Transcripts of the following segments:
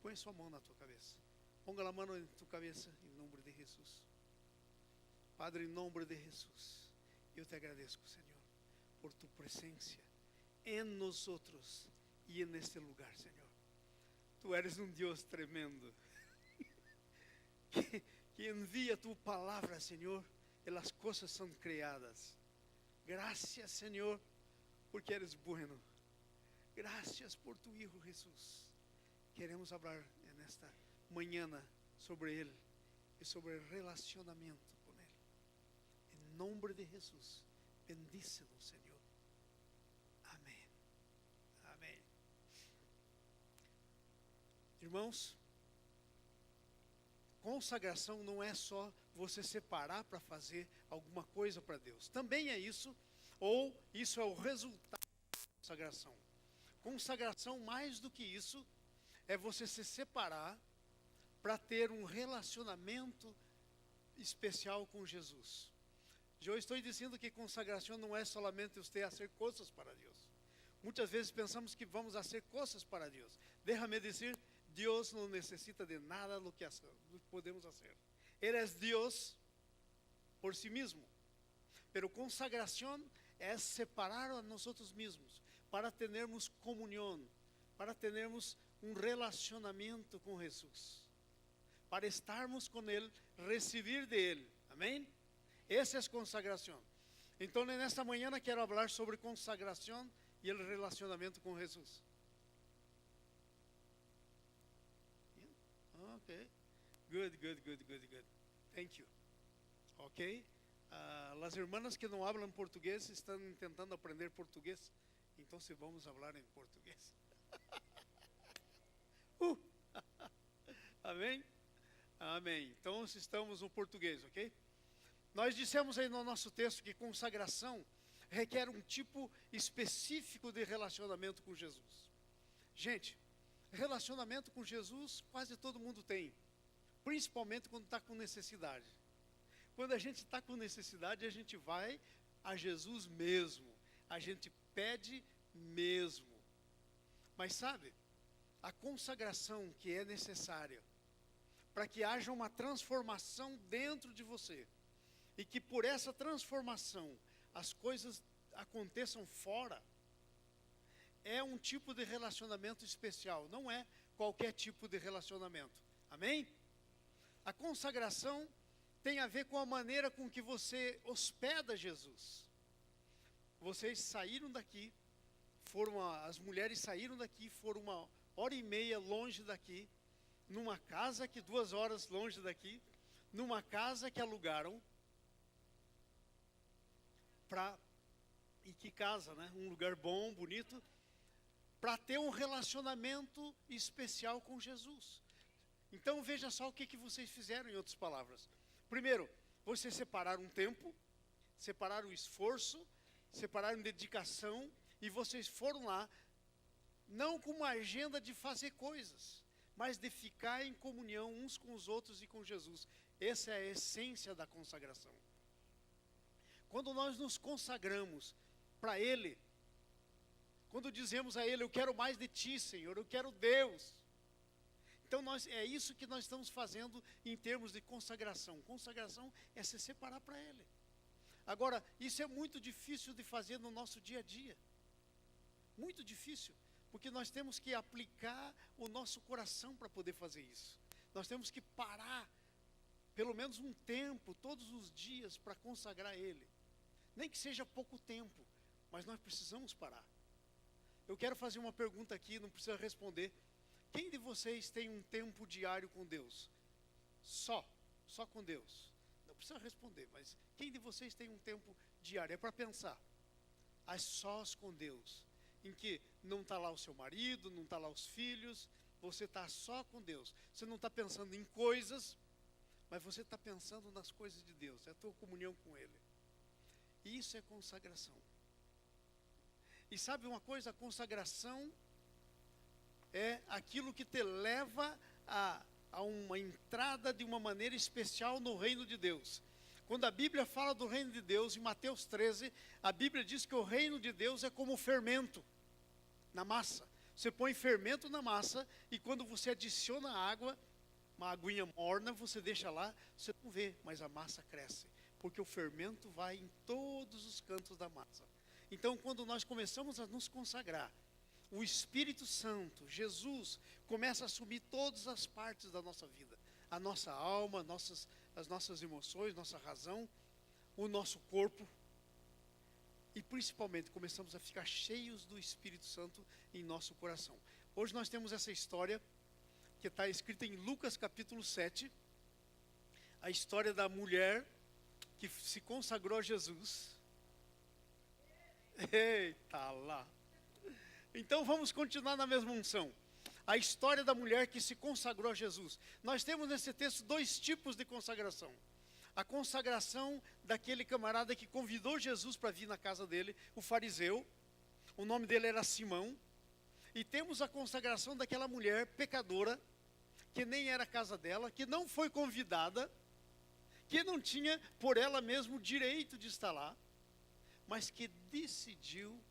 Põe sua mão na tua cabeça. Ponga a mão em tua cabeça, em nome de Jesus. Padre, em nome de Jesus, eu te agradeço, Senhor, por tu presença em nós outros e neste lugar, Senhor. Tu eres um Deus tremendo, que envia tu palavra, Senhor, e as coisas são criadas. Graças, Senhor, porque eres bueno. Graças por tu Hijo Jesus. Queremos falar nesta manhã sobre Ele e sobre o relacionamento com Ele. Em nome de Jesus, bendícenos, Senhor. Amém. Amém. Irmãos, consagração não é só você separar para fazer alguma coisa para Deus. Também é isso, ou isso é o resultado da consagração. Consagração, mais do que isso, é você se separar para ter um relacionamento especial com Jesus. Eu estou dizendo que consagração não é somente você fazer coisas para Deus. Muitas vezes pensamos que vamos fazer coisas para Deus. Déjame dizer, Deus não necessita de nada do que podemos fazer. Ele é Deus por si mesmo. Pero consagração é separar a nós mesmos para termos comunhão, para termos um relacionamento com Jesus, para estarmos com Ele, receber de Ele. Amém? Essa é consagração. Então, nesta manhã quero falar sobre consagração e o relacionamento com Jesus. Ok. Good. Thank you. Ok. As irmãs que não falam português estão tentando aprender português. Então, vamos falar em português. Amém? Amém. Então, estamos no português, ok? Nós dissemos aí no nosso texto que consagração requer um tipo específico de relacionamento com Jesus. Gente, relacionamento com Jesus quase todo mundo tem, principalmente quando está com necessidade. Quando a gente está com necessidade, a gente vai a Jesus mesmo, a gente pede mesmo. Mas sabe, a consagração que é necessária para que haja uma transformação dentro de você, e que por essa transformação as coisas aconteçam fora, é um tipo de relacionamento especial, não é qualquer tipo de relacionamento. Amém? A consagração tem a ver com a maneira com que você hospeda Jesus. Vocês saíram daqui, as mulheres saíram daqui, foram 1h30 longe daqui, numa casa que 2 horas longe daqui, numa casa que alugaram, e que casa, né? Um lugar bom, bonito, para ter um relacionamento especial com Jesus. Então veja só o que vocês fizeram, em outras palavras. Primeiro, vocês separaram um tempo, separaram o esforço, separaram dedicação, e vocês foram lá, não com uma agenda de fazer coisas, mas de ficar em comunhão uns com os outros e com Jesus. Essa é a essência da consagração. Quando nós nos consagramos para Ele, quando dizemos a Ele, eu quero mais de Ti, Senhor, eu quero Deus. Então é isso que nós estamos fazendo em termos de consagração. Consagração é se separar para Ele. Agora, isso é muito difícil de fazer no nosso dia a dia. Muito difícil, porque nós temos que aplicar o nosso coração para poder fazer isso. Nós temos que parar, pelo menos um tempo, todos os dias, para consagrar Ele. Nem que seja pouco tempo, mas nós precisamos parar. Eu quero fazer uma pergunta aqui, não precisa responder. Quem de vocês tem um tempo diário com Deus? Só com Deus. Não precisa responder, mas quem de vocês tem um tempo diário? É para pensar. As sós com Deus, em que não está lá o seu marido, não está lá os filhos, você está só com Deus. Você não está pensando em coisas, mas você está pensando nas coisas de Deus. É a tua comunhão com Ele. E isso é consagração. E sabe uma coisa? A consagração é aquilo que te leva a uma entrada de uma maneira especial no reino de Deus. Quando a Bíblia fala do reino de Deus, em Mateus 13, a Bíblia diz que o reino de Deus é como fermento na massa. Você põe fermento na massa e quando você adiciona água, uma aguinha morna, você deixa lá, você não vê, mas a massa cresce. Porque o fermento vai em todos os cantos da massa. Então, quando nós começamos a nos consagrar, o Espírito Santo, Jesus, começa a assumir todas as partes da nossa vida. A nossa alma, as nossas emoções, nossa razão, o nosso corpo. E principalmente começamos a ficar cheios do Espírito Santo em nosso coração. Hoje nós temos essa história que está escrita em Lucas capítulo 7. A história da mulher que se consagrou a Jesus. Eita lá! Então vamos continuar na mesma unção. A história da mulher que se consagrou a Jesus. Nós temos nesse texto dois tipos de consagração. A consagração daquele camarada que convidou Jesus para vir na casa dele, o fariseu. O nome dele era Simão. E temos a consagração daquela mulher pecadora, que nem era a casa dela, que não foi convidada, que não tinha por ela mesma o direito de estar lá, mas que decidiu,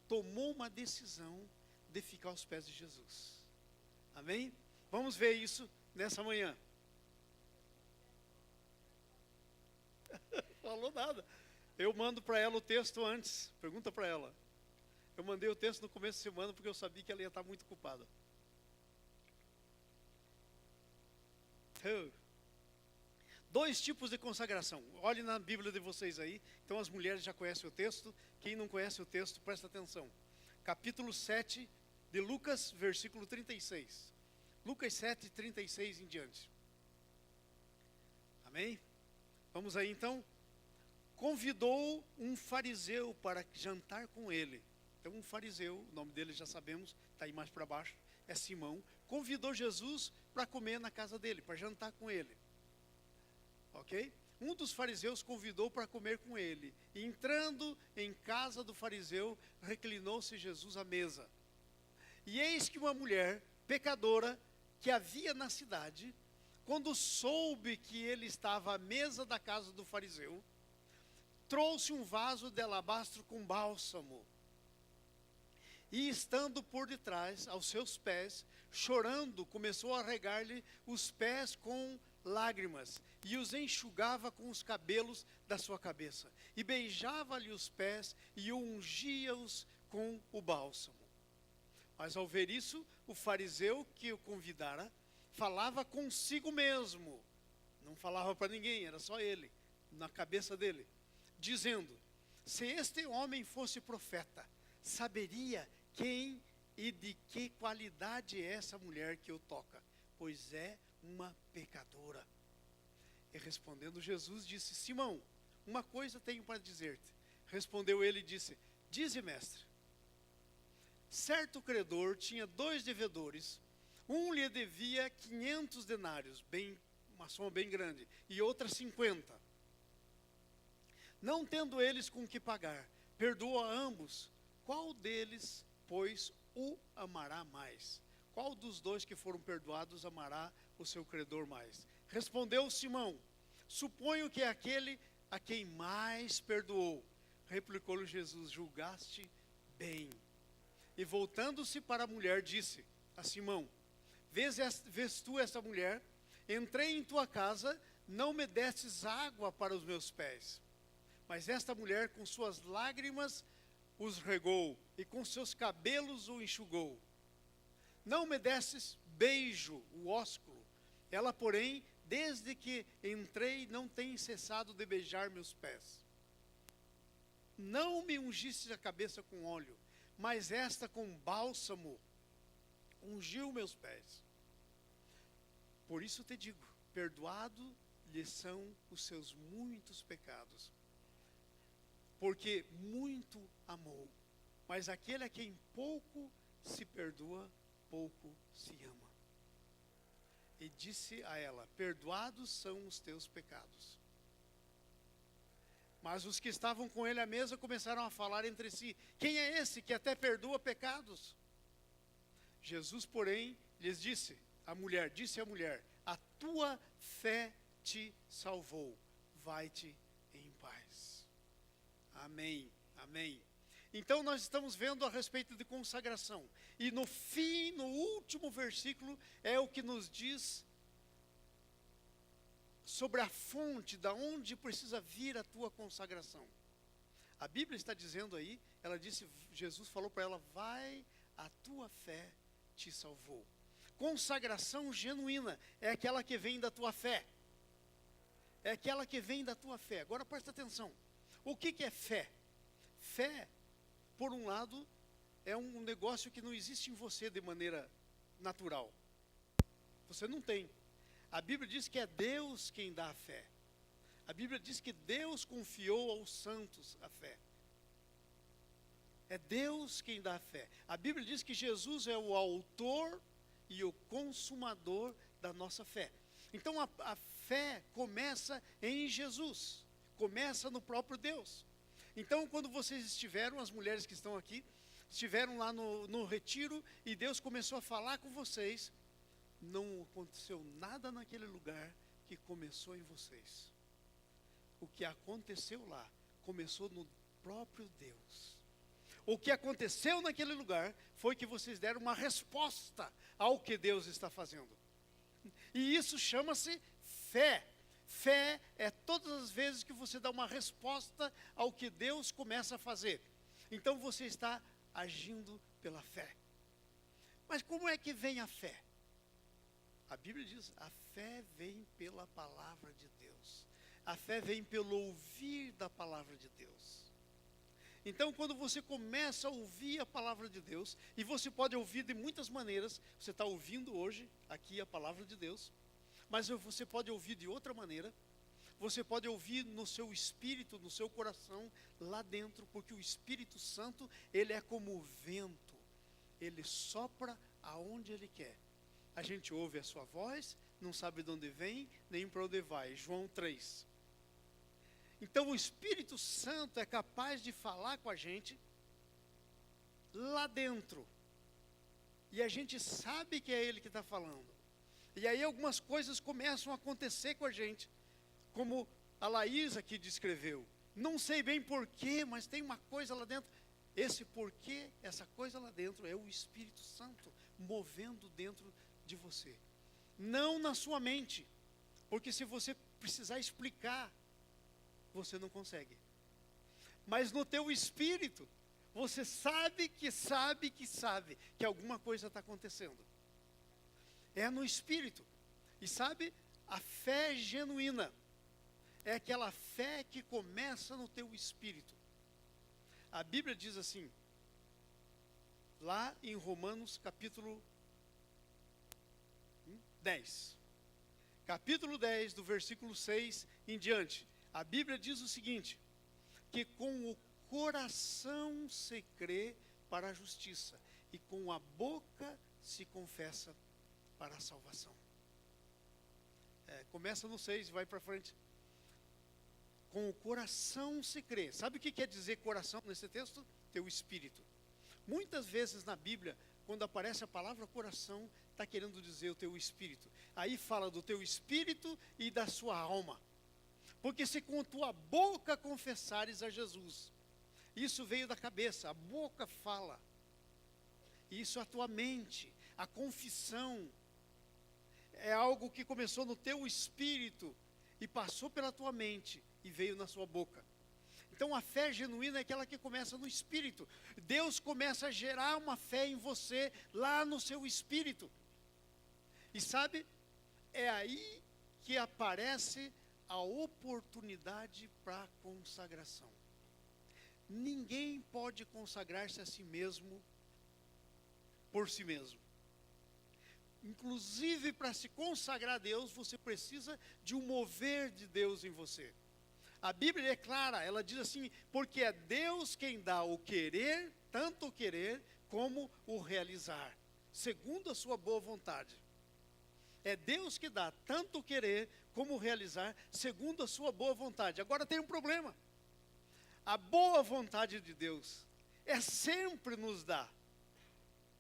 tomou uma decisão de ficar aos pés de Jesus. Amém? Vamos ver isso nessa manhã. Falou nada. Eu mando para ela o texto antes. Pergunta para ela. Eu mandei o texto no começo da semana porque eu sabia que ela ia estar muito ocupada. Dois tipos de consagração. Olhe na Bíblia de vocês aí. Então as mulheres já conhecem o texto. Quem não conhece o texto, presta atenção. Capítulo 7 de Lucas, versículo 36. Lucas 7, 36 em diante. Amém? Vamos aí então. Convidou um fariseu para jantar com ele. Então um fariseu, o nome dele já sabemos, está aí mais para baixo, é Simão. Convidou Jesus para comer na casa dele, para jantar com ele. Ok? Um dos fariseus convidou para comer com ele. E entrando em casa do fariseu, reclinou-se Jesus à mesa. E eis que uma mulher pecadora que havia na cidade, quando soube que ele estava à mesa da casa do fariseu, trouxe um vaso de alabastro com bálsamo. E estando por detrás, aos seus pés, chorando, começou a regar-lhe os pés com lágrimas, e os enxugava com os cabelos da sua cabeça, e beijava-lhe os pés, e ungia-os com o bálsamo. Mas ao ver isso, o fariseu que o convidara, falava consigo mesmo, não falava para ninguém, era só ele, na cabeça dele, dizendo, se este homem fosse profeta, saberia quem e de que qualidade é essa mulher que o toca, pois é uma pecadora. E respondendo Jesus disse, Simão, uma coisa tenho para dizer-te. Respondeu ele e disse, dize, mestre. Certo credor tinha 2 devedores, um lhe devia 500 denários, uma soma bem grande, e outra 50. Não tendo eles com que pagar, perdoou a ambos. Qual deles, pois, o amará mais? Qual dos 2 que foram perdoados amará o seu credor mais? Respondeu Simão, suponho que é aquele a quem mais perdoou. Replicou-lhe Jesus, julgaste bem. E voltando-se para a mulher, disse a Simão, vês tu esta mulher? Entrei em tua casa, não me destes água para os meus pés. Mas esta mulher com suas lágrimas os regou, e com seus cabelos o enxugou. Não me destes beijo, o ósculo. Ela, porém, desde que entrei, não tem cessado de beijar meus pés. Não me ungiste a cabeça com óleo, mas esta com bálsamo ungiu meus pés. Por isso te digo, perdoado lhe são os seus muitos pecados, porque muito amou. Mas aquele a quem pouco se perdoa, pouco se ama. E disse a ela, perdoados são os teus pecados. Mas os que estavam com ele à mesa começaram a falar entre si, quem é esse que até perdoa pecados? Jesus, porém, lhes disse à mulher, a tua fé te salvou, vai-te em paz. Amém, amém. Então nós estamos vendo a respeito de consagração. E no fim, no último versículo, é o que nos diz sobre a fonte, da onde precisa vir a tua consagração. A Bíblia está dizendo aí, ela disse, Jesus falou para ela, vai, a tua fé te salvou. Consagração genuína é aquela que vem da tua fé. É aquela que vem da tua fé. Agora presta atenção. O que é fé? Fé, por um lado, é um negócio que não existe em você de maneira natural. Você não tem. A Bíblia diz que é Deus quem dá a fé. A Bíblia diz que Deus confiou aos santos a fé. É Deus quem dá a fé. A Bíblia diz que Jesus é o autor e o consumador da nossa fé. Então a fé começa em Jesus. Começa no próprio Deus. Então quando vocês estiveram, as mulheres que estão aqui, estiveram lá no retiro e Deus começou a falar com vocês, não aconteceu nada naquele lugar que começou em vocês. O que aconteceu lá, começou no próprio Deus. O que aconteceu naquele lugar, foi que vocês deram uma resposta ao que Deus está fazendo. E isso chama-se fé. Fé é todas as vezes que você dá uma resposta ao que Deus começa a fazer. Então você está agindo pela fé. Mas como é que vem a fé? A Bíblia diz, a fé vem pela palavra de Deus. A fé vem pelo ouvir da palavra de Deus. Então, quando você começa a ouvir a palavra de Deus, e você pode ouvir de muitas maneiras, você está ouvindo hoje aqui a palavra de Deus, mas você pode ouvir de outra maneira, você pode ouvir no seu espírito, no seu coração, lá dentro, porque o Espírito Santo, ele é como o vento, ele sopra aonde ele quer. A gente ouve a sua voz, não sabe de onde vem, nem para onde vai. João 3. Então o Espírito Santo é capaz de falar com a gente lá dentro. E a gente sabe que é Ele que está falando. E aí algumas coisas começam a acontecer com a gente. Como a Laís aqui descreveu. Não sei bem porquê, mas tem uma coisa lá dentro. Esse porquê, essa coisa lá dentro é o Espírito Santo movendo dentro de você. Não na sua mente. Porque se você precisar explicar, você não consegue. Mas no teu espírito, você sabe que alguma coisa está acontecendo. É no espírito. E sabe, a fé genuína é aquela fé que começa no teu espírito. A Bíblia diz assim, lá em Romanos capítulo 10. Capítulo 10, do versículo 6 em diante. A Bíblia diz o seguinte, que com o coração se crê para a justiça, e com a boca se confessa para a salvação. Começa no 6 e vai para frente. Com o coração se crê. Sabe o que quer dizer coração nesse texto? Teu espírito. Muitas vezes na Bíblia, quando aparece a palavra coração, está querendo dizer o teu espírito. Aí fala do teu espírito e da sua alma. Porque se com tua boca confessares a Jesus, isso veio da cabeça, a boca fala. Isso é a tua mente, a confissão. É algo que começou no teu espírito e passou pela tua mente e veio na sua boca. Então a fé genuína é aquela que começa no espírito. Deus começa a gerar uma fé em você lá no seu espírito. E sabe, é aí que aparece a oportunidade para a consagração. Ninguém pode consagrar-se a si mesmo por si mesmo. Inclusive, para se consagrar a Deus, você precisa de um mover de Deus em você. A Bíblia é clara, ela diz assim, porque é Deus quem dá o querer, tanto o querer como o realizar, segundo a sua boa vontade. É Deus que dá tanto o querer como o realizar, segundo a sua boa vontade. Agora tem um problema. A boa vontade de Deus é sempre nos dar,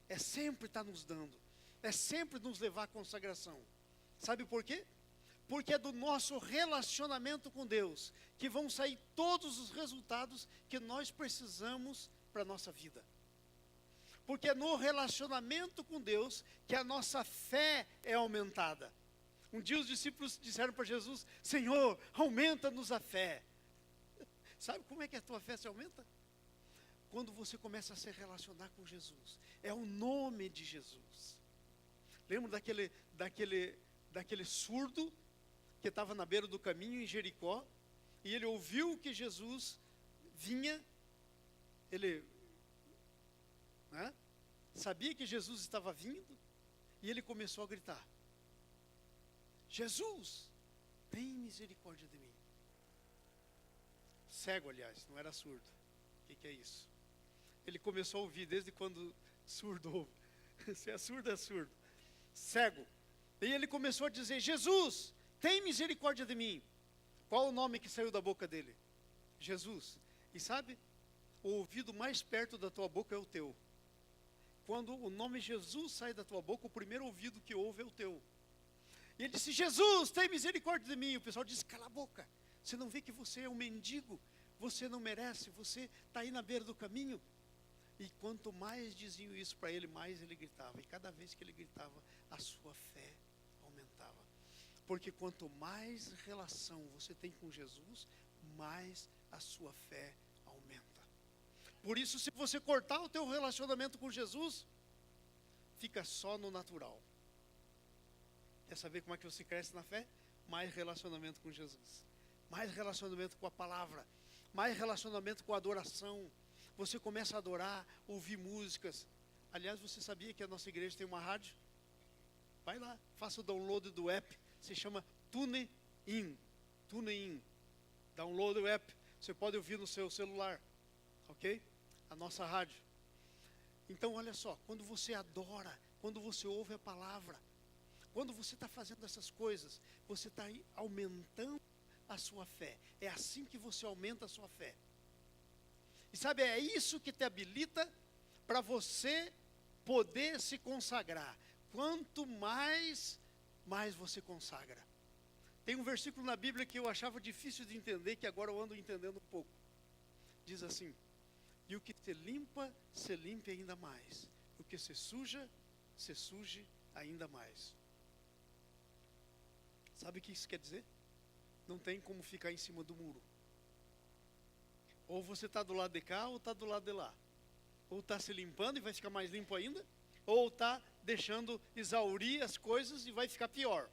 é sempre estar nos dando, é sempre nos levar à consagração. Sabe por quê? Porque é do nosso relacionamento com Deus que vão sair todos os resultados que nós precisamos para a nossa vida. Porque é no relacionamento com Deus que a nossa fé é aumentada. Um dia os discípulos disseram para Jesus: Senhor, aumenta-nos a fé. Sabe como é que a tua fé se aumenta? Quando você começa a se relacionar com Jesus. É o nome de Jesus. Lembra daquele surdo que estava na beira do caminho em Jericó? E ele ouviu que Jesus vinha. Ele sabia que Jesus estava vindo. E ele começou a gritar: Jesus, tem misericórdia de mim. Cego, aliás, não era surdo. O que é isso? Ele começou a ouvir desde quando surdo ouve. Se é surdo, é surdo. Cego. E ele começou a dizer: Jesus, tem misericórdia de mim. Qual o nome que saiu da boca dele? Jesus. E sabe, o ouvido mais perto da tua boca é o teu. Quando o nome Jesus sai da tua boca, o primeiro ouvido que ouve é o teu. E ele disse: Jesus, tem misericórdia de mim. E o pessoal disse: cala a boca. Você não vê que você é um mendigo? Você não merece, você está aí na beira do caminho. E quanto mais diziam isso para ele, mais ele gritava. E cada vez que ele gritava, a sua fé aumentava. Porque quanto mais relação você tem com Jesus, mais a sua fé aumenta. Por isso, se você cortar o teu relacionamento com Jesus, fica só no natural. Quer saber como é que você cresce na fé? Mais relacionamento com Jesus. Mais relacionamento com a palavra. Mais relacionamento com a adoração. Você começa a adorar, ouvir músicas. Aliás, você sabia que a nossa igreja tem uma rádio? Vai lá, faça o download do app. Se chama TuneIn. TuneIn. Download o app. Você pode ouvir no seu celular. Ok? A nossa rádio. Então, olha só. Quando você adora, quando você ouve a palavra, quando você está fazendo essas coisas, você está aumentando a sua fé. É assim que você aumenta a sua fé. E sabe, é isso que te habilita para você poder se consagrar. Quanto mais você consagra. Tem um versículo na Bíblia que eu achava difícil de entender, que agora eu ando entendendo um pouco. Diz assim: e o que se limpe ainda mais. O que se suje ainda mais. Sabe o que isso quer dizer? Não tem como ficar em cima do muro. Ou você está do lado de cá, ou está do lado de lá. Ou está se limpando e vai ficar mais limpo ainda, ou está deixando exaurir as coisas e vai ficar pior.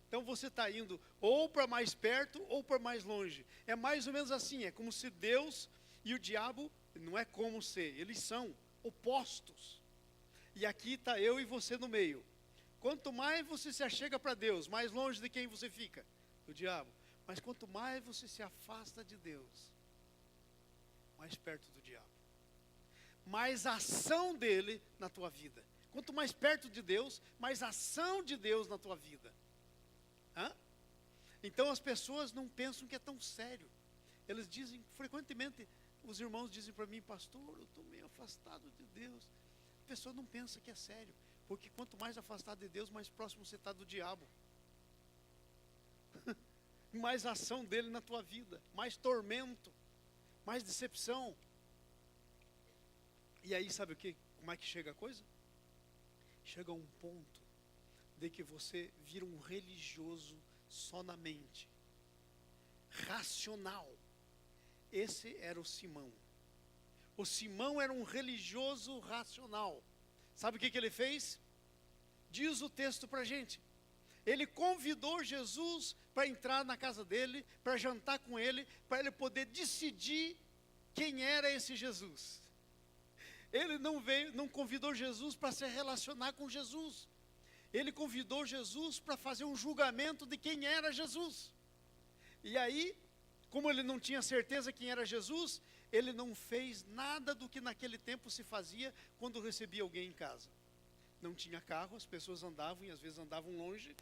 Então você está indo ou para mais perto, ou para mais longe. É mais ou menos assim, é como se Deus e o diabo, não é como ser, eles são opostos. E aqui está eu e você no meio. Quanto mais você se achega para Deus, mais longe de quem você fica? Do diabo. Mas quanto mais você se afasta de Deus, mais perto do diabo. Mais ação dele na tua vida. Quanto mais perto de Deus, mais ação de Deus na tua vida. Então as pessoas não pensam que é tão sério. Eles dizem, frequentemente, os irmãos dizem para mim: pastor, eu estou meio afastado de Deus. A pessoa não pensa que é sério. Porque quanto mais afastado de Deus, mais próximo você está do diabo. Mais ação dele na tua vida. Mais tormento. Mais decepção. E aí sabe o que? Como é que chega a coisa? Chega a um ponto de que você vira um religioso só na mente. Racional. Esse era o Simão. O Simão era um religioso racional. Sabe o que ele fez? Diz o texto para a gente. Ele convidou Jesus para entrar na casa dele, para jantar com ele, para ele poder decidir quem era esse Jesus. Ele não convidou Jesus para se relacionar com Jesus. Ele convidou Jesus para fazer um julgamento de quem era Jesus. E aí, como ele não tinha certeza quem era Jesus, ele não fez nada do que naquele tempo se fazia quando recebia alguém em casa. Não tinha carro, as pessoas andavam e às vezes andavam longe.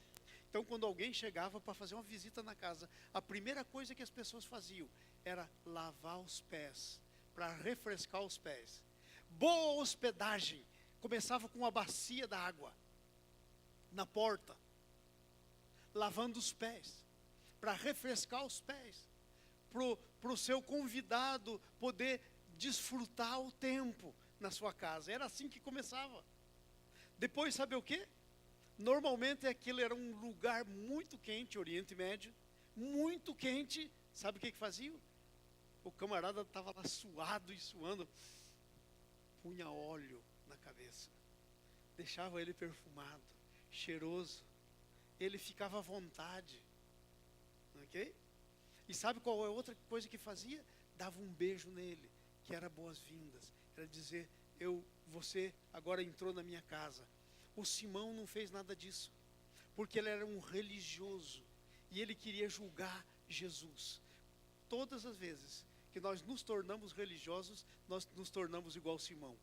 Então, quando alguém chegava para fazer uma visita na casa, a primeira coisa que as pessoas faziam era lavar os pés, para refrescar os pés. Boa hospedagem começava com uma bacia d'água na porta, lavando os pés, para refrescar os pés, para o seu convidado poder desfrutar o tempo na sua casa. Era assim que começava. Depois, sabe o quê? Normalmente aquilo era um lugar muito quente, Oriente Médio, muito quente. Sabe o que fazia? O camarada estava lá suado e suando, punha óleo na cabeça, deixava ele perfumado, cheiroso, ele ficava à vontade, ok? E sabe qual é outra coisa que fazia? Dava um beijo nele, que era boas-vindas, era dizer, você agora entrou na minha casa. O Simão não fez nada disso, porque ele era um religioso, e ele queria julgar Jesus. Todas as vezes que nós nos tornamos religiosos, nós nos tornamos igual Simão.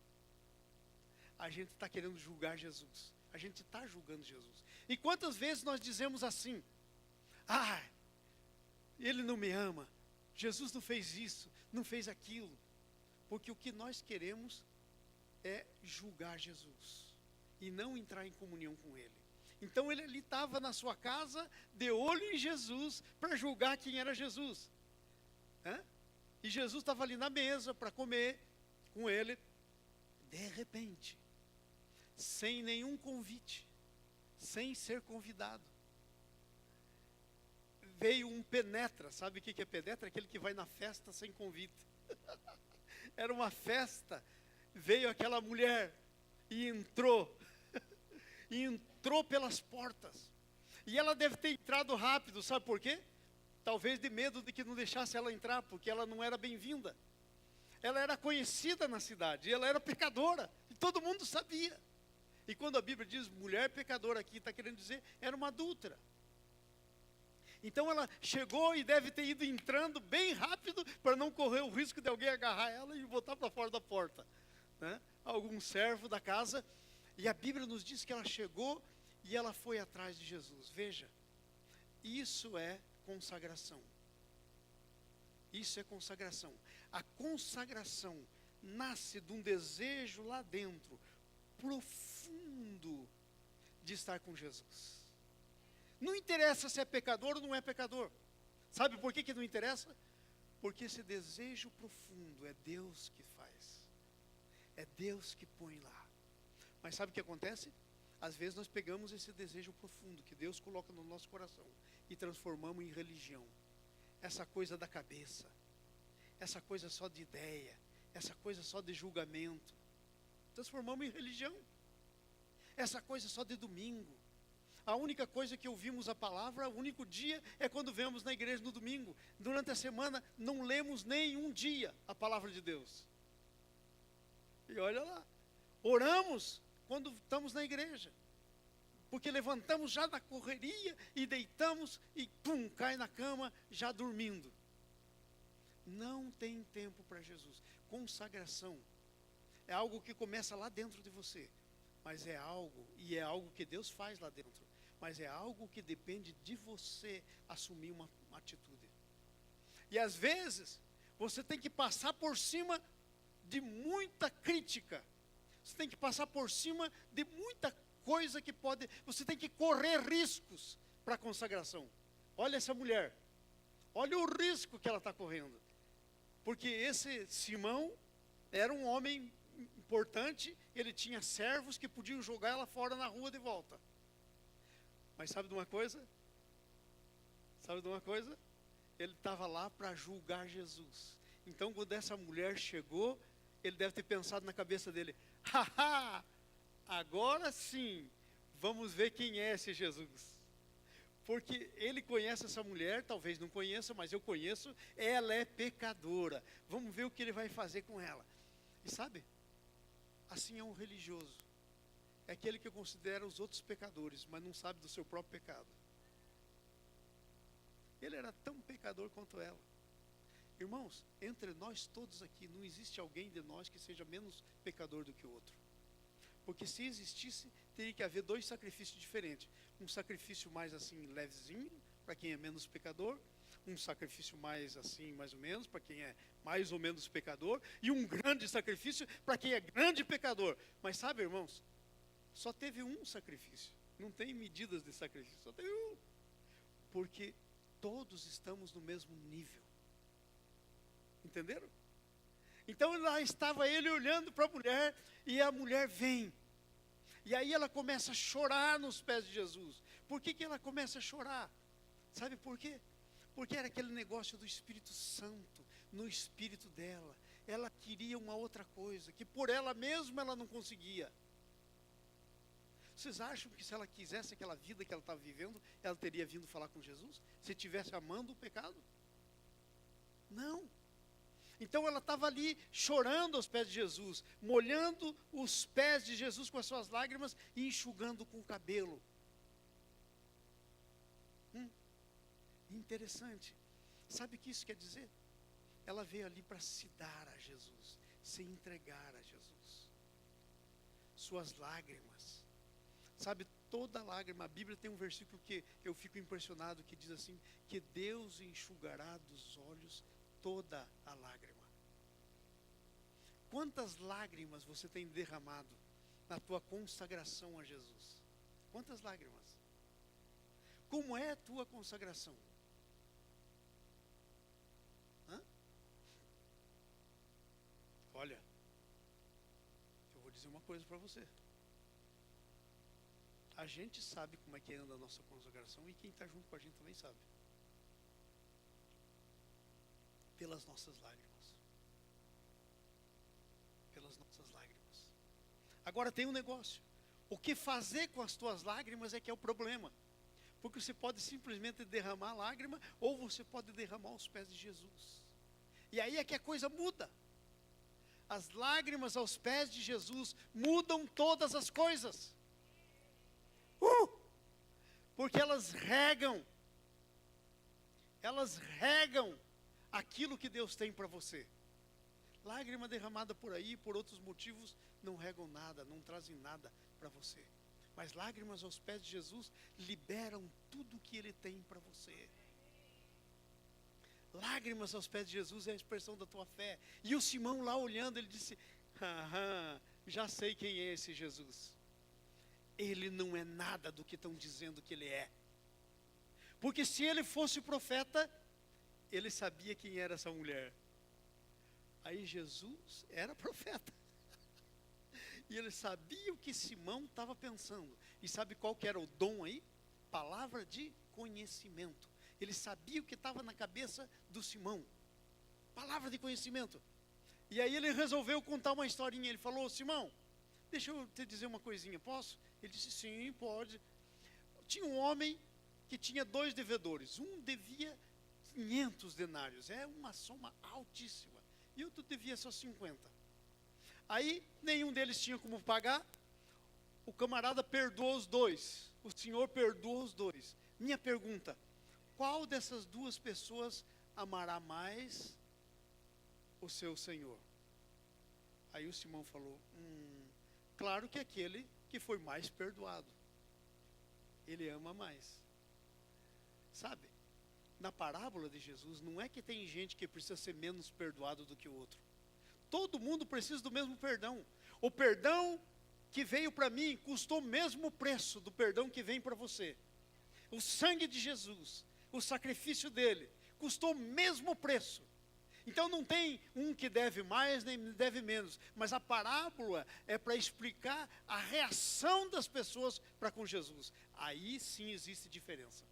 A gente está querendo julgar Jesus, a gente está julgando Jesus. E quantas vezes nós dizemos assim, ele não me ama, Jesus não fez isso, não fez aquilo, porque o que nós queremos é julgar Jesus e não entrar em comunhão com Ele. Então ele ali estava na sua casa, de olho em Jesus, para julgar quem era Jesus. E Jesus estava ali na mesa para comer com ele. De repente, sem nenhum convite, sem ser convidado, veio um penetra. Sabe o que é penetra? Aquele que vai na festa sem convite. Era uma festa, veio aquela mulher e entrou pelas portas. E ela deve ter entrado rápido, sabe por quê? Talvez de medo de que não deixasse ela entrar, porque ela não era bem-vinda. Ela era conhecida na cidade, ela era pecadora, e todo mundo sabia. E quando a Bíblia diz mulher pecadora aqui, está querendo dizer, era uma adúltera. Então ela chegou e deve ter ido entrando bem rápido, para não correr o risco de alguém agarrar ela e botar para fora da porta. Algum servo da casa. E a Bíblia nos diz que ela chegou e ela foi atrás de Jesus. Veja, isso é consagração. Isso é consagração. A consagração nasce de um desejo lá dentro, profundo, de estar com Jesus. Não interessa se é pecador ou não é pecador. Sabe por que não interessa? Porque esse desejo profundo é Deus que faz. É Deus que põe lá. Mas sabe o que acontece? Às vezes nós pegamos esse desejo profundo que Deus coloca no nosso coração e transformamos em religião. Essa coisa da cabeça, essa coisa só de ideia, essa coisa só de julgamento, transformamos em religião. Essa coisa só de domingo. A única coisa que ouvimos a palavra, o único dia é quando vemos na igreja no domingo. Durante a semana não lemos nem um dia a palavra de Deus. E olha lá, oramos quando estamos na igreja, porque levantamos já da correria e deitamos e pum, cai na cama já dormindo. Não tem tempo para Jesus. Consagração é algo que começa lá dentro de você, mas é algo que Deus faz lá dentro, mas é algo que depende de você assumir uma atitude. E às vezes você tem que passar por cima de muita crítica. Você tem que passar por cima de muita coisa que pode... Você tem que correr riscos para a consagração. Olha essa mulher. Olha o risco que ela está correndo. Porque esse Simão era um homem importante. Ele tinha servos que podiam jogar ela fora na rua de volta. Mas sabe de uma coisa? Ele estava lá para julgar Jesus. Então quando essa mulher chegou, ele deve ter pensado na cabeça dele, agora sim, vamos ver quem é esse Jesus. Porque ele conhece essa mulher, talvez não conheça, mas eu conheço, ela é pecadora. Vamos ver o que ele vai fazer com ela. E sabe, assim é um religioso. É aquele que considera os outros pecadores, mas não sabe do seu próprio pecado. Ele era tão pecador quanto ela. Irmãos, entre nós todos aqui, não existe alguém de nós que seja menos pecador do que o outro. Porque se existisse, teria que haver dois sacrifícios diferentes. Um sacrifício mais assim, levezinho, para quem é menos pecador. Um sacrifício mais assim, mais ou menos, para quem é mais ou menos pecador. E um grande sacrifício para quem é grande pecador. Mas sabe, irmãos, só teve um sacrifício. Não tem medidas de sacrifício, só teve um. Porque todos estamos no mesmo nível. Entenderam? Então lá estava ele olhando para a mulher, e a mulher vem. E aí ela começa a chorar nos pés de Jesus. Por que ela começa a chorar? Sabe por quê? Porque era aquele negócio do Espírito Santo no espírito dela. Ela queria uma outra coisa, que por ela mesma ela não conseguia. Vocês acham que se ela quisesse aquela vida que ela estava vivendo, ela teria vindo falar com Jesus? Se estivesse amando o pecado? Não. Então ela estava ali chorando aos pés de Jesus, molhando os pés de Jesus com as suas lágrimas e enxugando com o cabelo. Interessante. Sabe o que isso quer dizer? Ela veio ali para se dar a Jesus, se entregar a Jesus. Suas lágrimas. Sabe, toda lágrima, a Bíblia tem um versículo que eu fico impressionado, que diz assim, que Deus enxugará dos olhos toda a lágrima. Quantas lágrimas você tem derramado na tua consagração a Jesus? Quantas lágrimas? Como é a tua consagração? Olha, eu vou dizer uma coisa para você. A gente sabe como é que anda a nossa consagração, e quem está junto com a gente também sabe. Pelas nossas lágrimas. Pelas nossas lágrimas. Agora tem um negócio. O que fazer com as tuas lágrimas é que é o problema. Porque você pode simplesmente derramar lágrima, ou você pode derramar aos pés de Jesus. E aí é que a coisa muda. As lágrimas aos pés de Jesus mudam todas as coisas. Porque elas regam aquilo que Deus tem para você. Lágrima derramada por aí, por outros motivos, não regam nada, não trazem nada para você. Mas lágrimas aos pés de Jesus liberam tudo que Ele tem para você. Lágrimas aos pés de Jesus é a expressão da tua fé. E o Simão lá olhando, ele disse, já sei quem é esse Jesus. Ele não é nada do que estão dizendo que ele é. Porque se ele fosse profeta, ele sabia quem era essa mulher. Aí Jesus era profeta. E ele sabia o que Simão estava pensando. E sabe qual que era o dom aí? Palavra de conhecimento. Ele sabia o que estava na cabeça do Simão. Palavra de conhecimento. E aí ele resolveu contar uma historinha. Ele falou, Simão, deixa eu te dizer uma coisinha, posso? Ele disse, sim, pode. Tinha um homem que tinha 2 devedores. Um devia 500 denários. É uma soma altíssima. E outro devia só 50. Aí, nenhum deles tinha como pagar. O camarada perdoou os 2. O senhor perdoou os 2. Minha pergunta, qual dessas 2 pessoas amará mais o seu senhor? Aí o Simão falou, claro que aquele que foi mais perdoado. Ele ama mais. Sabe, na parábola de Jesus, não é que tem gente que precisa ser menos perdoado do que o outro. Todo mundo precisa do mesmo perdão. O perdão que veio para mim custou o mesmo preço do perdão que vem para você. O sangue de Jesus, o sacrifício dele, custou o mesmo preço. Então não tem um que deve mais nem deve menos, mas a parábola é para explicar a reação das pessoas para com Jesus. Aí sim existe diferença.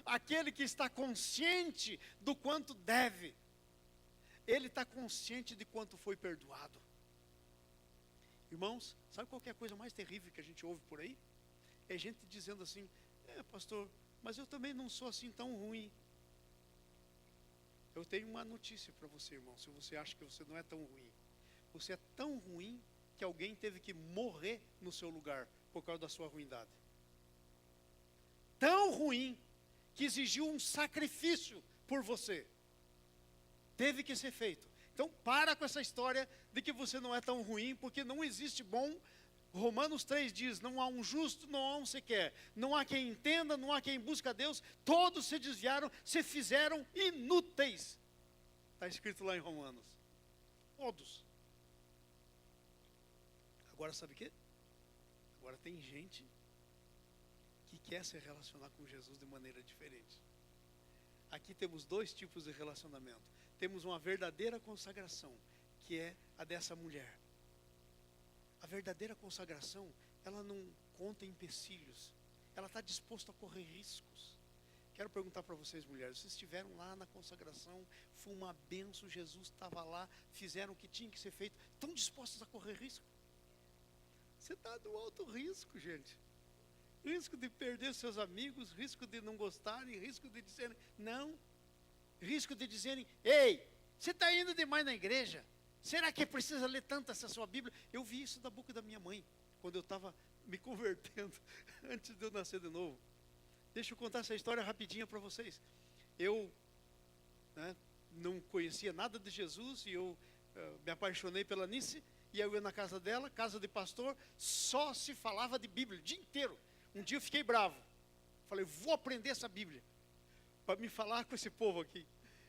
Aquele que está consciente do quanto deve, ele está consciente de quanto foi perdoado. Irmãos, sabe qual que é a coisa mais terrível que a gente ouve por aí? É gente dizendo assim, pastor, mas eu também não sou assim tão ruim. Eu tenho uma notícia para você, irmão, se você acha que você não é tão ruim. Você é tão ruim que alguém teve que morrer no seu lugar por causa da sua ruindade. Tão ruim que exigiu um sacrifício por você. Teve que ser feito. Então para com essa história de que você não é tão ruim, porque não existe bom. Romanos 3 diz, não há um justo, não há um sequer. Não há quem entenda, não há quem busque a Deus. Todos se desviaram, se fizeram inúteis. Está escrito lá em Romanos. Todos. Agora sabe o quê? Agora tem gente que quer se relacionar com Jesus de maneira diferente. Aqui temos dois tipos de relacionamento. Temos uma verdadeira consagração, que é a dessa mulher. A verdadeira consagração, ela não conta empecilhos. Ela está disposta a correr riscos. Quero perguntar para vocês, mulheres, vocês estiveram lá na consagração, foi uma bênção, Jesus estava lá, fizeram o que tinha que ser feito, estão dispostos a correr risco? Você está no alto risco, gente. Risco de perder seus amigos, risco de não gostarem, risco de dizerem não, risco de dizerem, ei, você está indo demais na igreja, será que precisa ler tanto essa sua Bíblia? Eu vi isso da boca da minha mãe, quando eu estava me convertendo, antes de eu nascer de novo. Deixa eu contar essa história rapidinha para vocês. Eu não conhecia nada de Jesus e eu me apaixonei pela Nice. E eu ia na casa dela, casa de pastor, só se falava de Bíblia o dia inteiro. Um dia eu fiquei bravo. Falei, vou aprender essa Bíblia para me falar com esse povo aqui.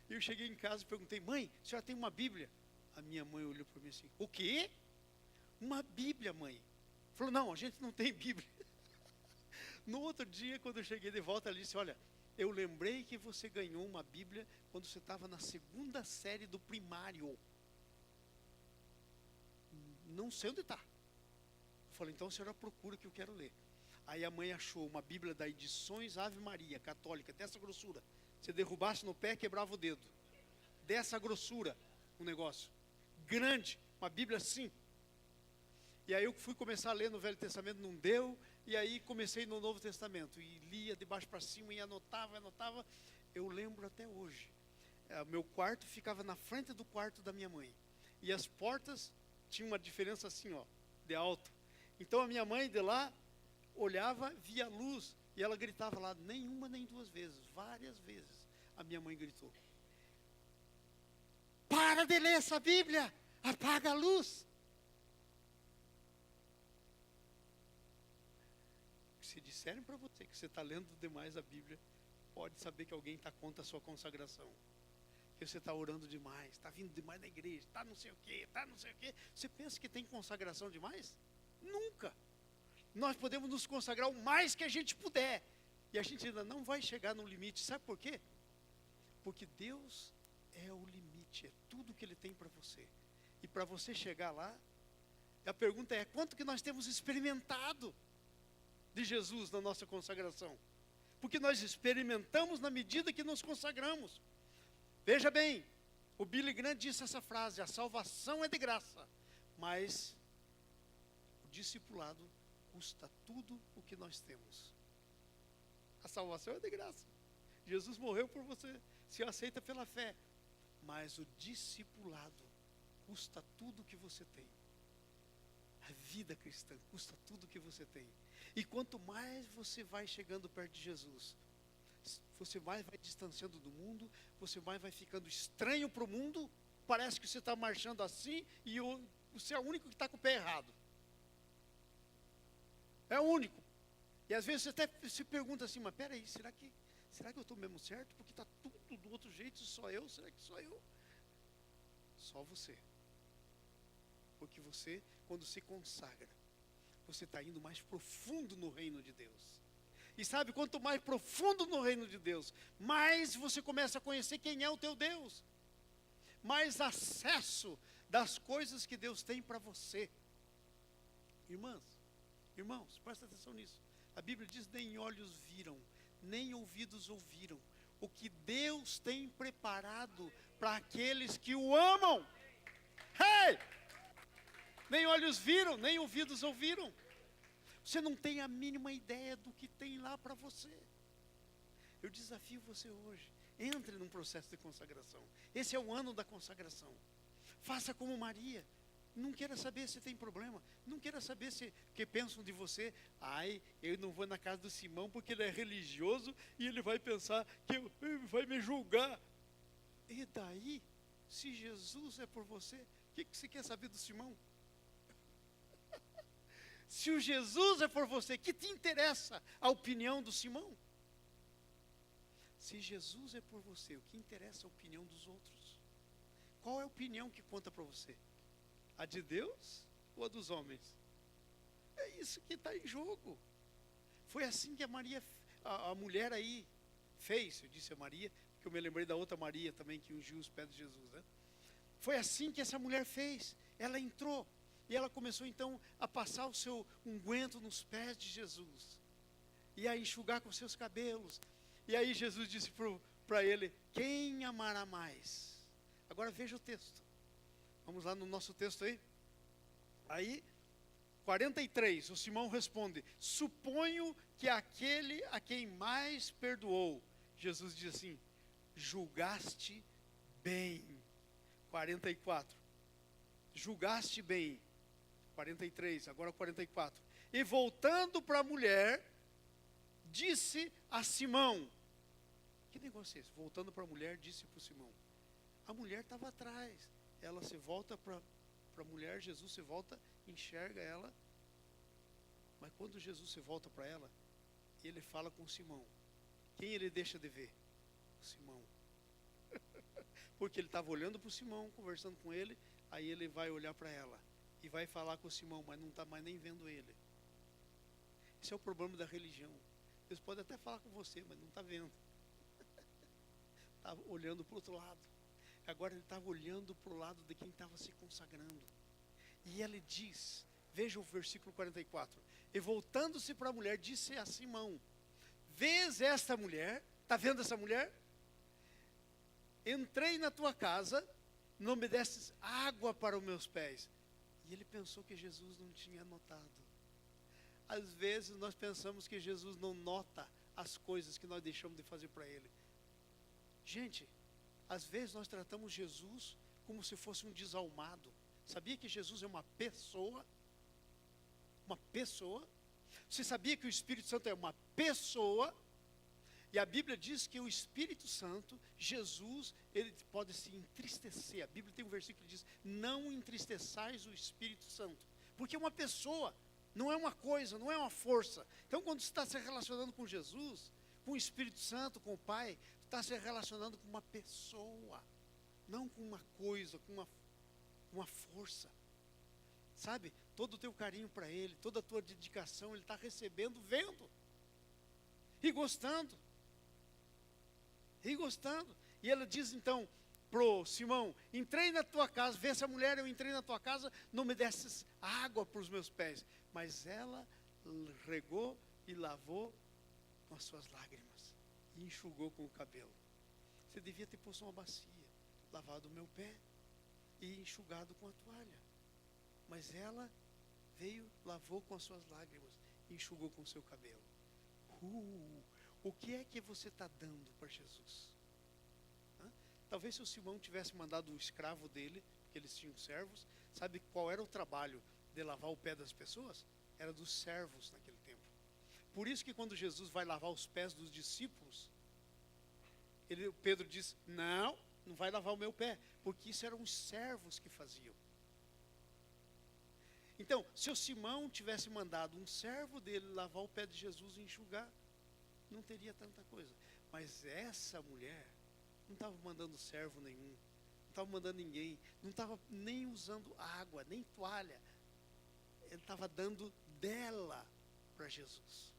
E eu cheguei em casa e perguntei, mãe, a senhora tem uma Bíblia? A minha mãe olhou para mim assim, o quê? Uma Bíblia, mãe. Falou, não, a gente não tem Bíblia. No outro dia, quando eu cheguei de volta, ela disse, olha, eu lembrei que você ganhou uma Bíblia quando você estava na 2ª série do primário. Não sei onde está. Eu falei, então a senhora procura que eu quero ler. Aí a mãe achou uma Bíblia da Edições Ave Maria, católica, dessa grossura. Se derrubasse no pé, quebrava o dedo. Dessa grossura, um negócio. Grande, uma Bíblia assim. E aí eu fui começar a ler no Velho Testamento, não deu. E aí comecei no Novo Testamento. E lia de baixo para cima e anotava. Eu lembro até hoje. Meu quarto ficava na frente do quarto da minha mãe. E as portas tinham uma diferença assim, ó, de alto. Então a minha mãe de lá olhava, via a luz. E ela gritava lá, nem uma nem duas vezes, várias vezes. A minha mãe gritou, para de ler essa Bíblia, apaga a luz. Se disserem para você que você está lendo demais a Bíblia, pode saber que alguém está contra a sua consagração. Que você está orando demais, está vindo demais na igreja, está não sei o quê, está não sei o quê. Você pensa que tem consagração demais? Nunca. Nós podemos nos consagrar o mais que a gente puder. E a gente ainda não vai chegar no limite. Sabe por quê? Porque Deus é o limite, é tudo que Ele tem para você. E para você chegar lá, a pergunta é, quanto que nós temos experimentado de Jesus na nossa consagração? Porque nós experimentamos na medida que nos consagramos. Veja bem, o Billy Graham disse essa frase, a salvação é de graça, mas o discipulado custa tudo o que nós temos. A salvação é de graça. Jesus morreu por você, se aceita pela fé. Mas o discipulado custa tudo o que você tem. A vida cristã custa tudo o que você tem. E quanto mais você vai chegando perto de Jesus, você mais vai distanciando do mundo, você mais vai ficando estranho para o mundo. Parece que você está marchando assim e você é o único que está com o pé errado. É o único. E às vezes você até se pergunta assim, mas peraí, será que eu estou mesmo certo? Porque está tudo do outro jeito, só eu, será que só eu? Só você. Porque você, quando se consagra, você está indo mais profundo no reino de Deus. E sabe, quanto mais profundo no reino de Deus, mais você começa a conhecer quem é o teu Deus. Mais acesso das coisas que Deus tem para você. Irmãos, presta atenção nisso. A Bíblia diz, nem olhos viram, nem ouvidos ouviram o que Deus tem preparado para aqueles que o amam. Hey! Nem olhos viram, nem ouvidos ouviram. Você não tem a mínima ideia do que tem lá para você. Eu desafio você hoje, entre num processo de consagração. Esse é o ano da consagração. Faça como Maria. Não queira saber se tem problema. Não queira saber se que pensam de você. Ai, eu não vou na casa do Simão porque ele é religioso e ele vai pensar que ele vai me julgar. E daí, se Jesus é por você, o que você quer saber do Simão? Se o Jesus é por você, que te interessa a opinião do Simão? Se Jesus é por você, o que interessa é a opinião dos outros? Qual é a opinião que conta para você? A de Deus ou a dos homens? É isso que está em jogo. Foi assim que a mulher aí fez. Eu disse a Maria, porque que eu me lembrei da outra Maria também, que ungiu os pés de Jesus, né? Foi assim que essa mulher fez. Ela entrou e ela começou então a passar o seu unguento nos pés de Jesus. E a enxugar com seus cabelos. E aí Jesus disse para ele, quem amará mais? Agora veja o texto. Vamos lá no nosso texto aí. Aí, 43, o Simão responde, suponho que aquele a quem mais perdoou. Jesus diz assim, julgaste bem. 44, julgaste bem. 43, agora 44. E voltando para a mulher, disse a Simão. Que negócio é esse? Voltando para a mulher, disse para o Simão. A mulher estava atrás. Ela se volta para a mulher, Jesus se volta, enxerga ela. Mas quando Jesus se volta para ela, ele fala com Simão. Quem ele deixa de ver? O Simão. Porque ele estava olhando para o Simão, conversando com ele, aí ele vai olhar para ela. E vai falar com o Simão, mas não está mais nem vendo ele. Esse é o problema da religião. Deus pode até falar com você, mas não está vendo. Estava olhando para o outro lado. Agora ele estava olhando para o lado de quem estava se consagrando. E ele diz, veja o versículo 44. E voltando-se para a mulher, disse a Simão, vês esta mulher? Está vendo essa mulher? Entrei na tua casa, não me destes água para os meus pés. E ele pensou que Jesus não tinha notado. Às vezes nós pensamos que Jesus não nota as coisas que nós deixamos de fazer para ele. Gente, às vezes nós tratamos Jesus como se fosse um desalmado. Sabia que Jesus é uma pessoa? Uma pessoa. Você sabia que o Espírito Santo é uma pessoa? E a Bíblia diz que o Espírito Santo, Jesus, ele pode se entristecer. A Bíblia tem um versículo que diz, não entristeçais o Espírito Santo. Porque é uma pessoa, não é uma coisa, não é uma força. Então quando você está se relacionando com Jesus, com o Espírito Santo, com o Pai, está se relacionando com uma pessoa, não com uma coisa, com uma força. Sabe, todo o teu carinho para Ele, toda a tua dedicação, Ele está recebendo, vendo e gostando. E gostando. E Ele diz então pro Simão, entrei na tua casa, vê essa mulher, eu entrei na tua casa, não me desses água para os meus pés. Mas ela regou e lavou com as suas lágrimas. E enxugou com o cabelo. Você devia ter posto uma bacia, lavado o meu pé e enxugado com a toalha. Mas ela veio, lavou com as suas lágrimas e enxugou com o seu cabelo. O que é que você está dando para Jesus? Talvez se o Simão tivesse mandado o escravo dele, porque eles tinham servos, sabe qual era o trabalho de lavar o pé das pessoas? Era dos servos naquele tempo. Por isso que quando Jesus vai lavar os pés dos discípulos, Pedro diz, não vai lavar o meu pé, porque isso eram os servos que faziam. Então, se o Simão tivesse mandado um servo dele lavar o pé de Jesus e enxugar, não teria tanta coisa. Mas essa mulher não estava mandando servo nenhum, não estava mandando ninguém, não estava nem usando água, nem toalha. Ele estava dando dela para Jesus.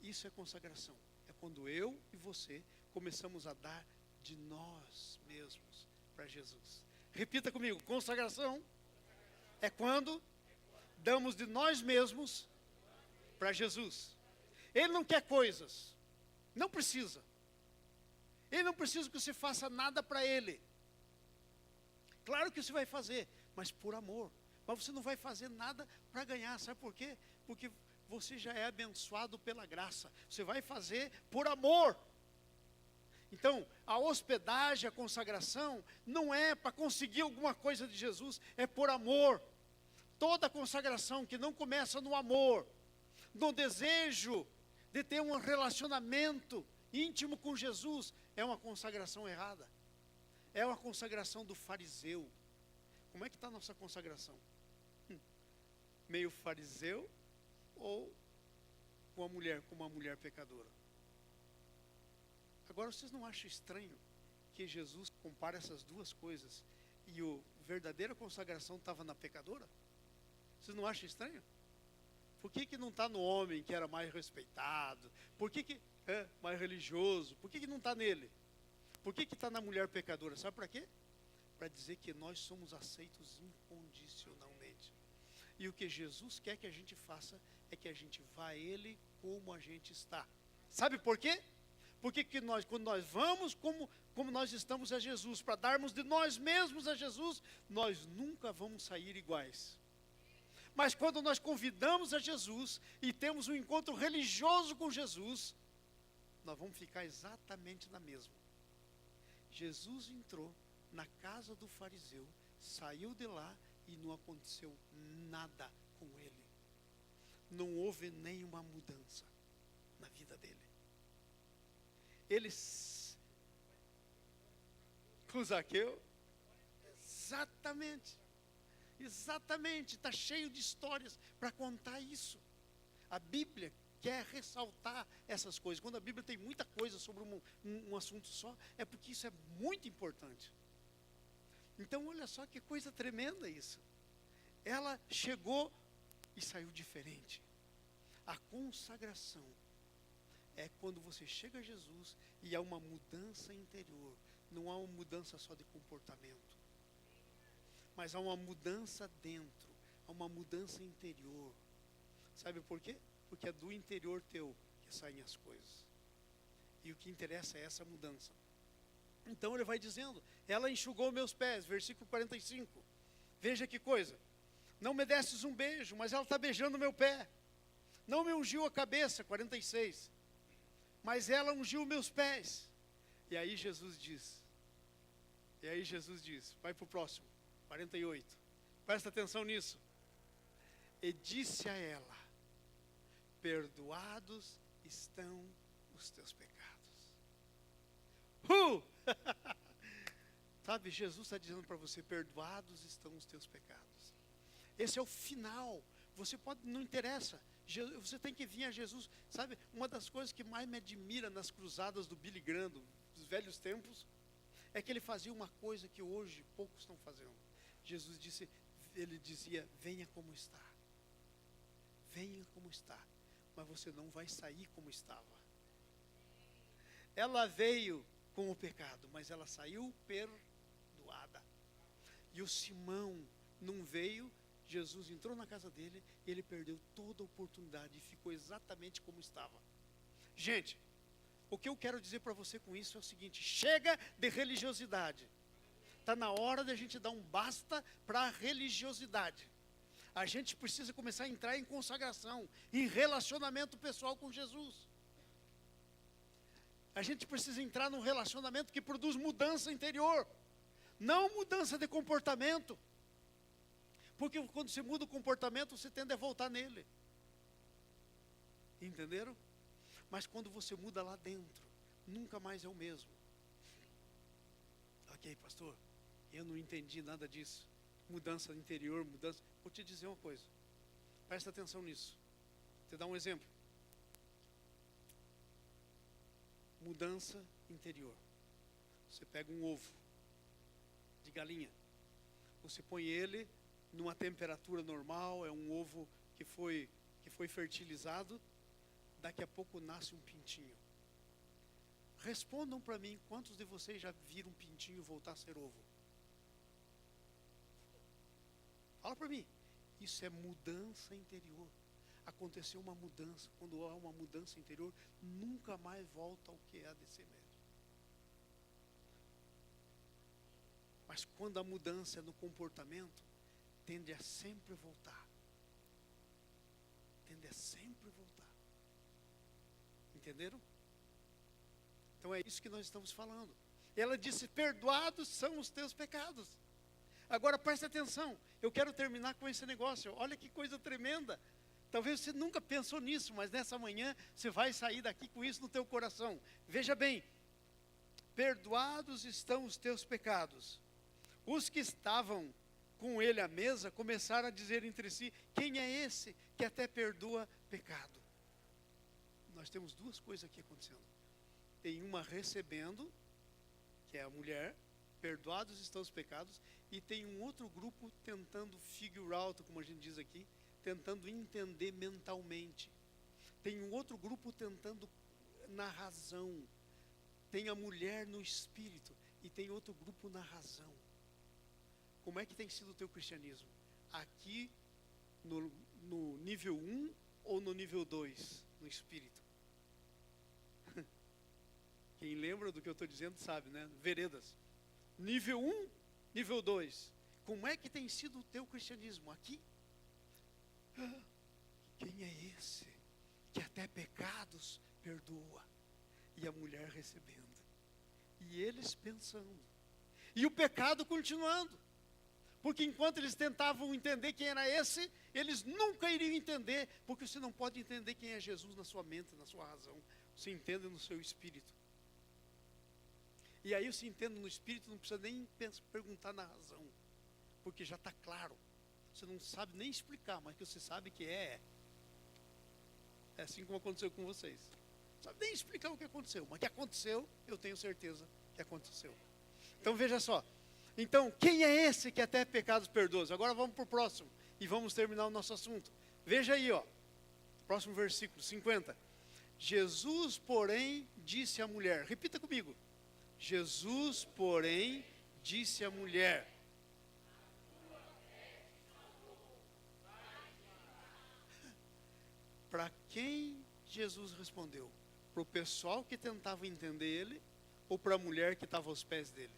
Isso é consagração. É quando eu e você começamos a dar de nós mesmos para Jesus. Repita comigo, consagração é quando damos de nós mesmos para Jesus. Ele não quer coisas, não precisa. Ele não precisa que você faça nada para Ele. Claro que você vai fazer, mas por amor. Mas você não vai fazer nada para ganhar, sabe por quê? Porque você já é abençoado pela graça. Você vai fazer por amor. Então, a hospedagem, a consagração, não é para conseguir alguma coisa de Jesus, é por amor. Toda consagração que não começa no amor, no desejo de ter um relacionamento íntimo com Jesus, é uma consagração errada. É uma consagração do fariseu. Como é que está a nossa consagração? Meio fariseu ou com uma mulher pecadora? Agora, vocês não acham estranho que Jesus compara essas duas coisas e a verdadeira consagração estava na pecadora? Vocês não acham estranho? Por que não está no homem que era mais respeitado? Por que é mais religioso? Por que não está nele? Por que está na mulher pecadora? Sabe para quê? Para dizer que nós somos aceitos incondicionalmente. E o que Jesus quer que a gente faça é que a gente vá a Ele como a gente está. Sabe por quê? Porque quando nós vamos como nós estamos a Jesus, para darmos de nós mesmos a Jesus, nós nunca vamos sair iguais. Mas quando nós convidamos a Jesus e temos um encontro religioso com Jesus, nós vamos ficar exatamente na mesma. Jesus entrou na casa do fariseu, saiu de lá e não aconteceu nada com ele. Não houve nenhuma mudança na vida dele. Com Zaqueu, exatamente, está cheio de histórias para contar isso. A Bíblia quer ressaltar essas coisas. Quando a Bíblia tem muita coisa sobre um assunto só, é porque isso é muito importante. Então olha só que coisa tremenda isso. Ela chegou e saiu diferente. A consagração é quando você chega a Jesus e há uma mudança interior. Não há uma mudança só de comportamento, mas há uma mudança dentro, há uma mudança interior. Sabe por quê? Porque é do interior teu que saem as coisas. E o que interessa é essa mudança. Então ele vai dizendo, ela enxugou meus pés, versículo 45. Veja que coisa. Não me desses um beijo, mas ela está beijando meu pé. Não me ungiu a cabeça, 46. Mas ela ungiu meus pés. E aí Jesus diz, vai para o próximo, 48. Presta atenção nisso. E disse a ela, perdoados estão os teus pecados. Sabe, Jesus está dizendo para você, perdoados estão os teus pecados. Esse é o final. Você pode, não interessa, você tem que vir a Jesus. Sabe, uma das coisas que mais me admira nas cruzadas do Billy Graham, dos velhos tempos, é que ele fazia uma coisa que hoje poucos estão fazendo. Jesus disse, ele dizia, venha como está. Venha como está. Mas você não vai sair como estava. Ela veio com o pecado, mas ela saiu perdoada. E o Simão não veio, Jesus entrou na casa dele, ele perdeu toda a oportunidade e ficou exatamente como estava. Gente, o que eu quero dizer para você com isso é o seguinte, chega de religiosidade. Está na hora de a gente dar um basta para a religiosidade. A gente precisa começar a entrar em consagração, em relacionamento pessoal com Jesus. A gente precisa entrar num relacionamento que produz mudança interior, não mudança de comportamento. Porque quando você muda o comportamento, você tende a voltar nele. Entenderam? Mas quando você muda lá dentro, nunca mais é o mesmo. Ok, pastor, eu não entendi nada disso. Mudança interior, mudança. Vou te dizer uma coisa. Presta atenção nisso. Vou te dar um exemplo. Mudança interior. Você pega um ovo de galinha. Você põe ele numa temperatura normal, é um ovo que foi fertilizado. Daqui a pouco nasce um pintinho. Respondam para mim, quantos de vocês já viram um pintinho voltar a ser ovo? Fala para mim. Isso é mudança interior. Aconteceu uma mudança. Quando há uma mudança interior, nunca mais volta ao que é de ser mesmo. Mas quando a mudança é no comportamento, tende a sempre voltar. Tende a sempre voltar. Entenderam? Então é isso que nós estamos falando. Ela disse, perdoados são os teus pecados. Agora preste atenção, eu quero terminar com esse negócio. Olha que coisa tremenda. Talvez você nunca pensou nisso, mas nessa manhã você vai sair daqui com isso no teu coração. Veja bem, perdoados estão os teus pecados. Os que estavam com ele à mesa começaram a dizer entre si, quem é esse que até perdoa pecado? Nós temos duas coisas aqui acontecendo. Tem uma recebendo, que é a mulher, perdoados estão os pecados, e tem um outro grupo tentando figure out, como a gente diz aqui, tentando entender mentalmente. Tem um outro grupo tentando na razão, tem a mulher no espírito e tem outro grupo na razão. Como é que tem sido o teu cristianismo? Aqui no nível 1 ou no nível 2, no espírito? Quem lembra do que eu estou dizendo sabe, né? Veredas. Nível 1, nível 2. Como é que tem sido o teu cristianismo? Aqui? Quem é esse que até pecados perdoa? E a mulher recebendo. E eles pensando. E o pecado continuando. Porque enquanto eles tentavam entender quem era esse, eles nunca iriam entender. Porque você não pode entender quem é Jesus na sua mente, na sua razão. Você entende no seu espírito. E aí você entende no espírito, não precisa nem perguntar na razão. Porque já está claro. Você não sabe nem explicar, mas que você sabe que é. É assim como aconteceu com vocês. Não sabe nem explicar o que aconteceu, mas que aconteceu, eu tenho certeza que aconteceu. Então veja só. Então, quem é esse que até pecados perdoa? Agora vamos para o próximo e vamos terminar o nosso assunto. Veja aí, ó. Próximo versículo, 50. Jesus, porém, disse à mulher. Repita comigo. Jesus, porém, disse à mulher. Para quem Jesus respondeu? Para o pessoal que tentava entender ele ou para a mulher que estava aos pés dele?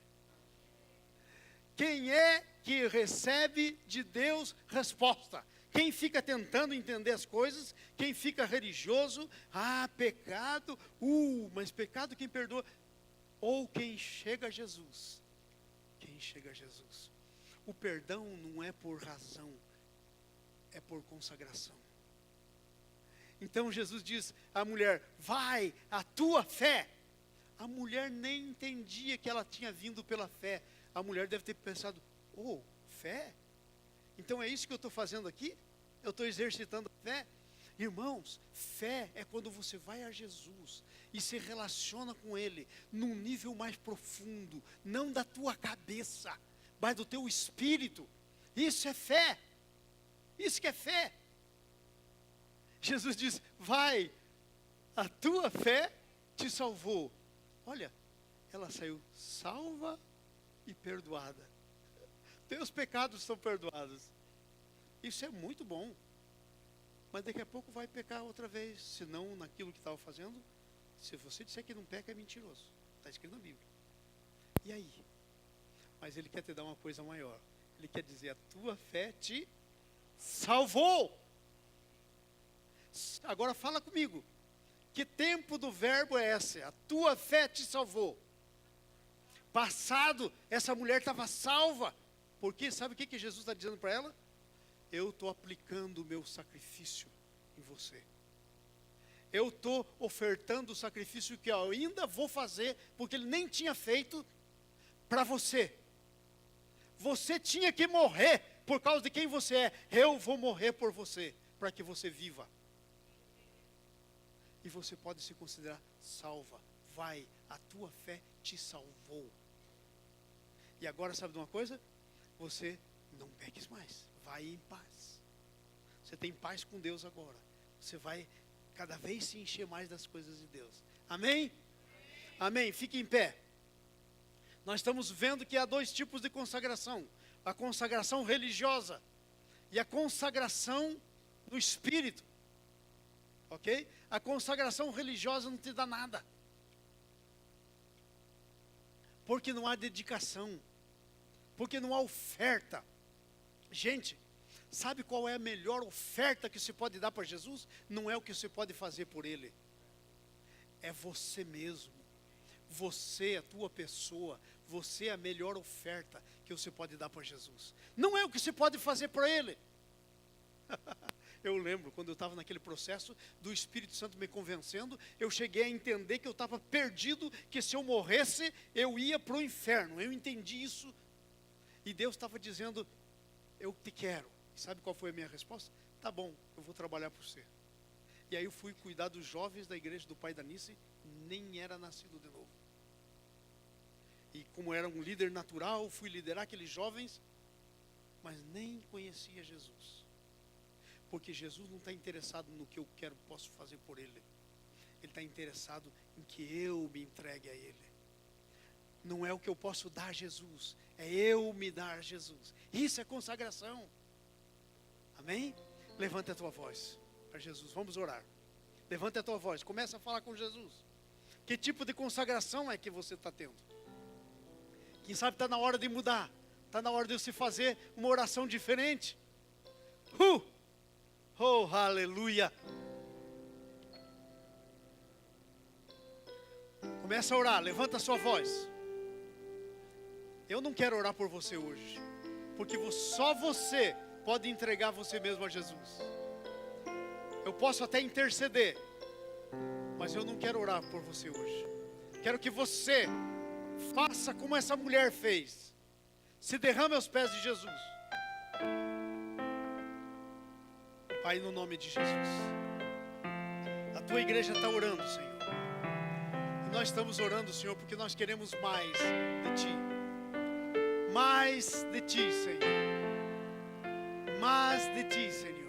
Quem é que recebe de Deus resposta? Quem fica tentando entender as coisas, quem fica religioso, pecado, mas pecado quem perdoa? Ou quem chega a Jesus? Quem chega a Jesus? O perdão não é por razão, é por consagração. Então Jesus diz à mulher, vai, a tua fé. A mulher nem entendia que ela tinha vindo pela fé. A mulher deve ter pensado, fé? Então é isso que eu estou fazendo aqui? Eu estou exercitando a fé? Irmãos, fé é quando você vai a Jesus e se relaciona com Ele num nível mais profundo, não da tua cabeça, mas do teu espírito. Isso é fé. Isso que é fé. Jesus diz, vai, a tua fé te salvou. Olha, ela saiu salva e perdoada. Teus pecados são perdoados. Isso é muito bom. Mas daqui a pouco vai pecar outra vez, se não naquilo que estava fazendo. Se você disser que não peca, é mentiroso. Está escrito na Bíblia. E aí? Mas Ele quer te dar uma coisa maior. Ele quer dizer, a tua fé te salvou. Agora fala comigo. Que tempo do verbo é esse? A tua fé te salvou. Passado, essa mulher estava salva. Porque sabe o que Jesus está dizendo para ela? Eu estou aplicando o meu sacrifício em você. Eu estou ofertando o sacrifício que eu ainda vou fazer, porque Ele nem tinha feito para você. Você tinha que morrer por causa de quem você é. Eu vou morrer por você, para que você viva. E você pode se considerar salva. Vai, a tua fé te salvou. E agora sabe de uma coisa? Você não peques mais. Vai em paz. Você tem paz com Deus agora. Você vai cada vez se encher mais das coisas de Deus. Amém? Amém. Fique em pé. Nós estamos vendo que há dois tipos de consagração. A consagração religiosa e a consagração no espírito. Ok? A consagração religiosa não te dá nada. Porque não há dedicação. Porque não há oferta. Gente, sabe qual é a melhor oferta que você pode dar para Jesus? Não é o que você pode fazer por Ele. É você mesmo. Você, a tua pessoa. Você é a melhor oferta que você pode dar para Jesus. Não é o que você pode fazer para Ele. Eu lembro, quando eu estava naquele processo do Espírito Santo me convencendo, eu cheguei a entender que eu estava perdido, que se eu morresse, eu ia para o inferno. Eu entendi isso. E Deus estava dizendo, eu te quero. E sabe qual foi a minha resposta? Tá bom, eu vou trabalhar por você. E aí eu fui cuidar dos jovens da igreja do pai da Nice, nem era nascido de novo. E como era um líder natural, fui liderar aqueles jovens, mas nem conhecia Jesus. Porque Jesus não está interessado no que eu quero, posso fazer por Ele. Ele está interessado em que eu me entregue a Ele. não é o que eu posso dar a Jesus, é eu me dar a Jesus. Isso é consagração. Amém? Levanta a tua voz para Jesus, vamos orar. Levanta a tua voz, começa a falar com Jesus. Que tipo de consagração é que você está tendo? Quem sabe está na hora de mudar, está na hora de você fazer uma oração diferente. Oh, aleluia! Começa a orar, levanta a sua voz. Eu não quero orar por você hoje, porque só você pode entregar você mesmo a Jesus. Eu posso até interceder, mas eu não quero orar por você hoje. Quero que você faça como essa mulher fez. Se derrame aos pés de Jesus. Pai, no nome de Jesus. A tua igreja está orando, Senhor. E nós estamos orando, Senhor, porque nós queremos mais de Ti. Mais de Ti, Senhor. Mais de Ti, Senhor.